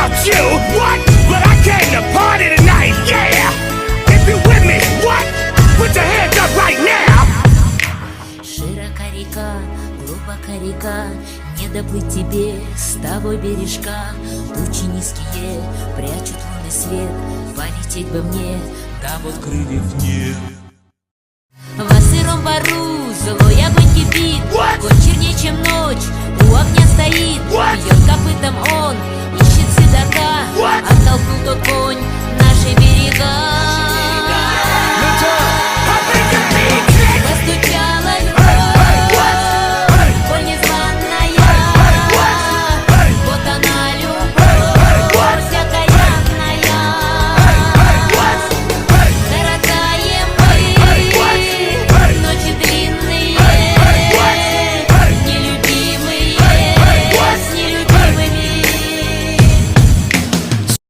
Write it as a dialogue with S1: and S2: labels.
S1: about you, what? But I came to party tonight, yeah. If you with me, what? Put your hands up right now.
S2: Широка река, глубока река, не доплыть тебе с того бережка. Тучи низкие прячут лунный свет, полететь бы мне, да вот крыльев нет. В сыром бару злой огонь кипит, огонь чернее, чем ночь, у огня стоит, бьет копытом он,